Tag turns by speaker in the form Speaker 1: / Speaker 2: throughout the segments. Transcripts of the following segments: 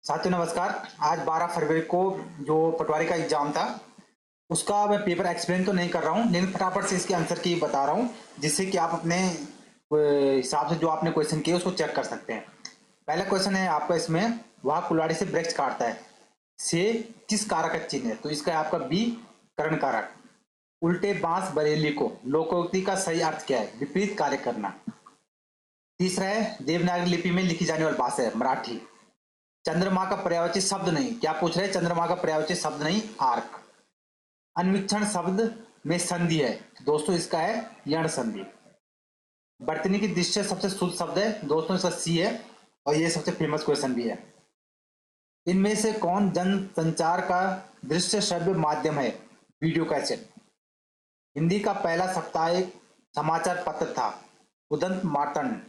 Speaker 1: साथियों नमस्कार। आज 12 फरवरी को जो पटवारी का एग्जाम था उसका मैं पेपर एक्सप्लेन तो नहीं कर रहा हूँ, लेकिन फटाफट से इसके आंसर की बता रहा हूँ जिससे कि आप अपने हिसाब से जो आपने क्वेश्चन किए उसको चेक कर सकते हैं। पहला क्वेश्चन है आपका इसमें, वह कुल्हाड़ी से वृक्ष काटता है, से किस कारक का चिन्ह है? तो इसका है आपका बी, करण कारक। उल्टे बांस बरेली को लोकोक्ति का सही अर्थ क्या है? विपरीत कार्य करना। तीसरा है देवनागरी लिपि में लिखी जाने वाली भाषा है मराठी। चंद्रमा का पर्यायवाची शब्द नहीं, क्या पूछ रहे हैं? चंद्रमा का पर्यायवाची शब्द नहीं, आर्क। अन्वीक्षण शब्द में संधि है, दोस्तों इसका है यण संधि। वर्तनी की दृष्टि से सबसे शुद्ध शब्द है, दोस्तों इसका सी है, और ये सबसे फेमस क्वेश्चन भी है। इनमें से कौन जन संचार का दृश्य श्रव्य माध्यम है? Video cassette. हिंदी का पहला साप्ताहिक समाचार पत्र था उदंत मार्तंड।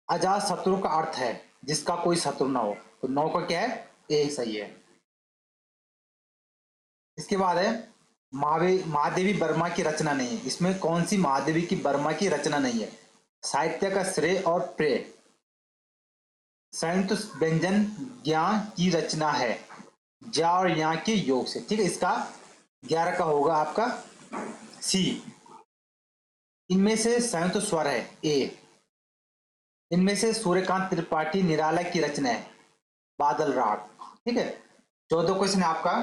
Speaker 1: अजात शत्रु का अर्थ है जिसका कोई शत्रु ना हो, तो नौ का क्या है? ए सही है। इसके बाद है महादेवी वर्मा की रचना नहीं है, इसमें कौन सी महादेवी की वर्मा की रचना नहीं है? साहित्य का श्रेय और प्रेय। संयुक्त व्यंजन ज्ञान की रचना है, ज्या और या के योग से। ठीक है, इसका 11 का होगा आपका सी। इनमें से संयुक्त स्वर है ए। इनमें से सूर्यकांत त्रिपाठी निराला की रचना है बादल राग। ठीक है, 14 क्वेश्चन है आपका।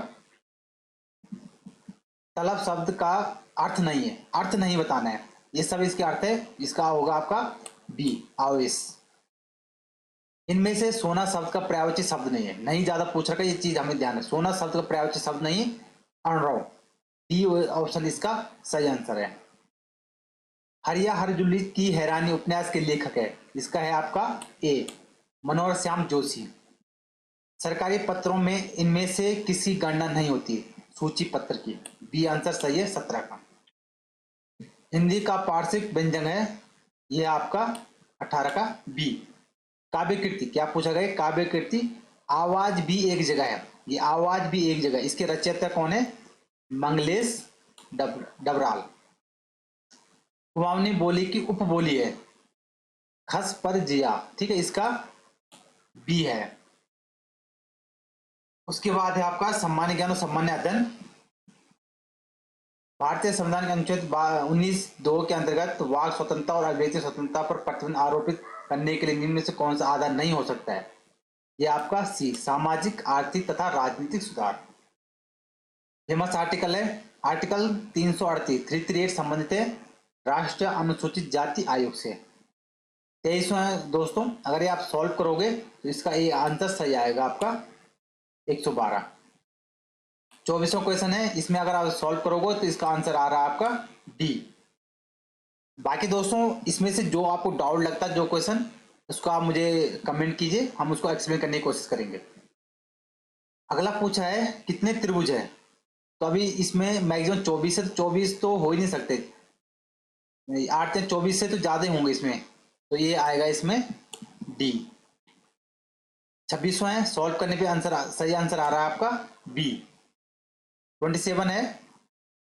Speaker 1: तलब शब्द का अर्थ नहीं है, अर्थ नहीं बताना है, ये सब इसके अर्थ है, इसका होगा आपका बी, आवेश। इनमें से सोना शब्द का पर्यायवाची शब्द नहीं है, नहीं ज्यादा पूछ रखा, ये चीज हमें ध्यान है, सोना शब्द का पर्यायवाची शब्द नहीं, अणुरव। डी ऑप्शन इसका सही आंसर है। हरिया हरजुल्ली की हैरानी उपन्यास के लेखक है, इसका है आपका ए, मनोहर श्याम जोशी। सरकारी पत्रों में इनमें से किसी गणना नहीं होती, सूची पत्र की। बी आंसर सही है, 17 का। हिंदी का पार्श्विक व्यंजन है, ये आपका 18 का बी। काव्य कृति, क्या पूछा गया? काव्य कृति आवाज भी एक जगह है, ये आवाज भी एक जगह, इसके रचयिता कौन है? मंगलेश डबराल। कुमाऊनी बोली की उपबोली है खस पर जिया। ठीक है, इसका बी है। उसके बाद है आपका सामान्य ज्ञान और सामान्य अध्ययन। भारतीय संविधान के अनुच्छेद 19(2) के अंतर्गत वाक स्वतंत्रता और अभिव्यक्ति स्वतंत्रता पर प्रतिबंध आरोपित करने के लिए निम्न में से कौन सा आधार नहीं हो सकता है? यह आपका सी, सामाजिक आर्थिक तथा राजनीतिक सुधार। फेमस आर्टिकल है आर्टिकल 338 338 संबंधित है राष्ट्रीय अनुसूचित जाति आयोग से। 23वां है दोस्तों, अगर ये आप सॉल्व करोगे तो इसका ये आंसर सही आएगा आपका 112। 24वां क्वेश्चन है, इसमें अगर आप सॉल्व करोगे तो इसका आंसर आ रहा है आपका डी। बाकी दोस्तों इसमें से जो आपको डाउट लगता है जो क्वेश्चन, उसको आप मुझे कमेंट कीजिए, हम उसको एक्सप्लेन करने की कोशिश करेंगे। अगला पूछा है कितने त्रिभुज है? तो अभी इसमें मैक्सिमम 24 है, तो 24 तो हो ही नहीं सकते, 8 या 24 से तो ज्यादा ही होंगे इसमें, तो ये आएगा इसमें डी। 26वां है, सॉल्व करने पे आंसर सही आंसर आ रहा है आपका बी। 27 है,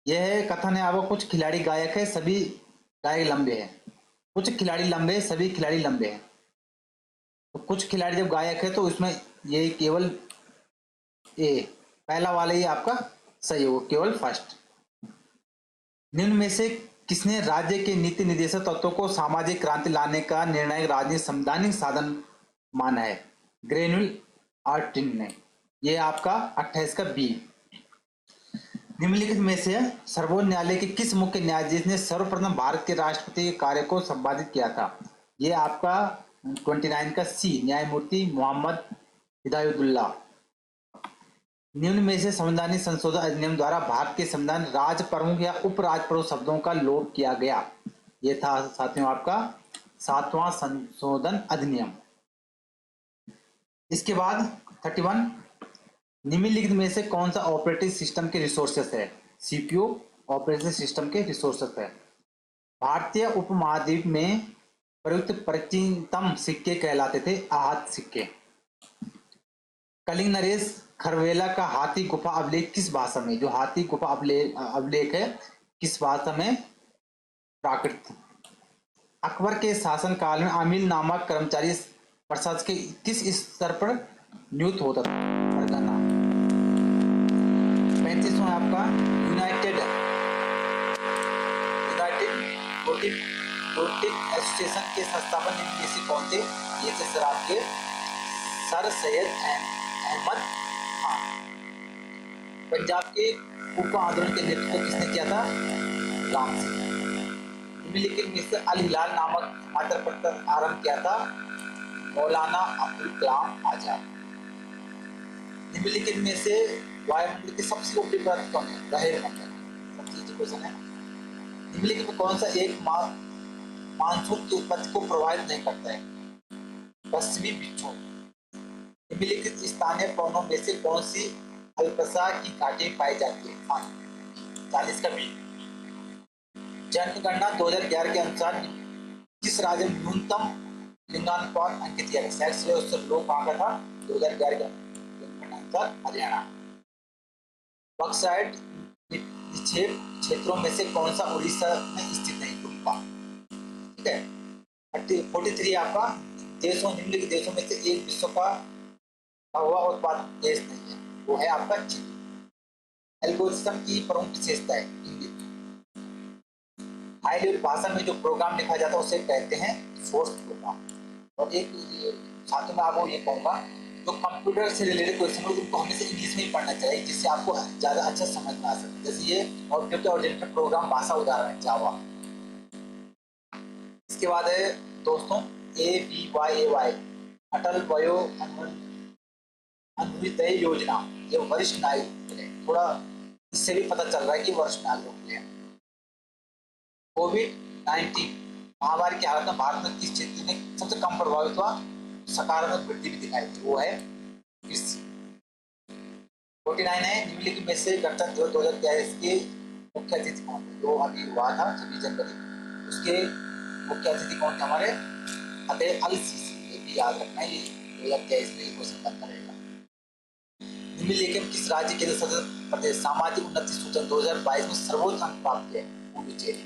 Speaker 1: यह है कथन है आपको, कुछ खिलाड़ी गायक है सभी गायक लंबे हैं, कुछ खिलाड़ी लंबे सभी खिलाड़ी लंबे हैं। तो कुछ खिलाड़ी जब गायक है तो उसमें ये केवल ए, पहला वाला ही आपका सही होगा, केवल फर्स्ट। निम्न में से किसने राज्य के नीति निर्देशक तत्वों को सामाजिक क्रांति लाने का निर्णायक राजनीतिक संवैधानिक साधन माना है? ग्रेनुल आर्टिन ने। यह आपका 28 का बी। निम्नलिखित में से सर्वोच्च न्यायालय के किस मुख्य न्यायाधीश ने सर्वप्रथम भारत के राष्ट्रपति के कार्य को संपादित किया था? यह आपका 29 का सी, न्यायमूर्ति मोहम्मद हिदायतुल्लाह। निम्न में से संवैधानिक संशोधन अधिनियम द्वारा भारत के संविधान राज प्रमुख या उप राज प्रमुख शब्दों का लोप किया गया। यह था साथियों आपका 7वां संशोधन अधिनियम। इसके बाद 31, निम्नलिखित में से कौन सा ऑपरेटिंग सिस्टम के रिसोर्सेस है? सीपीयू ऑपरेटिंग सिस्टम के रिसोर्सेस है। भारतीय उपमहाद्वीप में प्रयुक्त प्राचीनतम सिक्के कहलाते थे आहत सिक्के। कलिंग नरेश खरवेला का हाथी गुफा अभिलेख किस भाषा में? जो हाथी गुफा अभिलेख है किस भाषा में? प्राकृत। अकबर के शासन काल में आमिल नामक कर्मचारी प्रशासन के किस स्तर पर न्यूथ होता था परगना। 35वां है आपका यूनाइटेड यूनाइटेड रोटिक एसोसिएशन के संस्थापक निम्न में से कौन थे? ये थे सर आपके सर सैयद अहमद खान। पंजाब के उप आंदोलन के नेतृत्व किसने किया था? राम सिंह। निम्नलिखित में से अल हिलाल नामक समाचार पत्र आरंभ किया था? मौलाना अब्दुल कलाम आजाद। निम्नलिखित में से वायुमंडल के सबसे ऊपरी परत कौन है? ग्रह मंडल। सबसे इजी क्वेश्चन है। निम्नलिखित में कौन सा एक मानसून की उत्पत्ति को प्रभावित नहीं करता है? पश्चिमी विक्षोभ। निम्नलिखित स्थानीय पवनों में से कौन सी अल्पसा की घाटी पाई जाती है? 40 का बी। जनगणना 2011 के अनुसार किस राज्य में न्यूनतम लिंगानुपात अंकित किया गया? सेक्स रेशियो लो कहाँ का था? 2011 के अनुसार हरियाणा। बॉक्साइट निक्षेप क्षेत्रों में से कौन सा उड़ीसा में स्थित नहीं? दुमका। ठीक है। 43 आपका देशों निम्नलिखित देशों में से एक विश्व का हवा उत्पादक देश नहीं है, वो है आपका चीन। एल्गोरिथम की प्रमुख विशेषता है इंगित। हाई लेवल भाषा में जो प्रोग्राम लिखा जाता है उसे कहते हैं सोर्स प्रोग्राम। और एक साथ में आपको ये कहूँगा जो कंप्यूटर से रिलेटेड क्वेश्चन हो उनको हमेशा इंग्लिश में ही पढ़ना चाहिए जिससे आपको ज़्यादा अच्छा समझ में आ सके। जैसे ये ऑब्जेक्ट ओरिएंटेड प्रोग्राम भाषा उदाहरण है जावा। इसके बाद है दोस्तों ABYAY अटल वयो अंत्योदय योजना। ये वरिष्ठ नागरिक के लिए, थोड़ा इससे भी पता चल रहा है कि वरिष्ठ नागरिकों के लिए। कोविड-19 महामारी की हालत में भारत में किस क्षेत्र में सबसे कम प्रभावित हुआ? सकारात्मक वृद्धि भी दिखाई दी, वो है कृषि। 49 है निम्नलिखित में से गणतंत्र दिवस 2023 के मुख्य अतिथि कौन थे? जो अभी हुआ था 26 जनवरी, उसके मुख्य अतिथि कौन थे? हमारे फतेह अल सीसी। ये भी याद रखना, ये 2023 में क्वेश्चन बनता रहेगा। निम्नलिखित किस राज्य के सदर प्रदेश सामाजिक उन्नति सूचक 2022 में सर्वोच्च अंक प्राप्त किया? पुडुचेरी।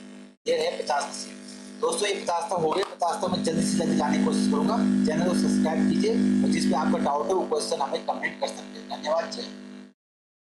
Speaker 1: ये है 50%। दोस्तों ये 50 तो हो गए। 50 तो मैं जल्दी से जल्दी लाने की कोशिश करूंगा। चैनल को सब्सक्राइब कीजिए और जिस पे आपका डाउट है वो क्वेश्चन हमें कमेंट कर सकते हैं। धन्यवाद। जय